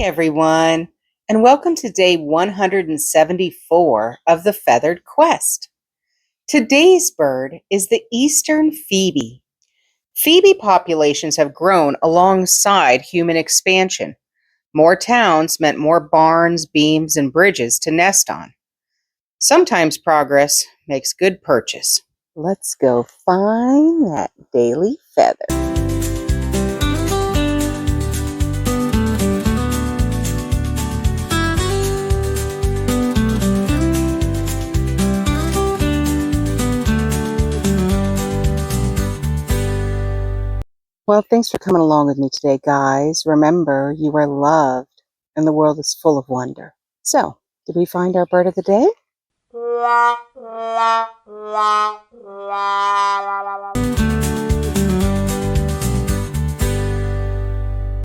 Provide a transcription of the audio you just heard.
everyone, and welcome to day 174 of the Feathered Quest. Today's bird is the Eastern Phoebe. Phoebe populations have grown alongside human expansion. More towns meant more barns, beams, and bridges to nest on. Sometimes progress makes good purchase. Let's go find that daily feather. Well, thanks for coming along with me today, guys. Remember, you are loved and the world is full of wonder. So, did we find our bird of the day?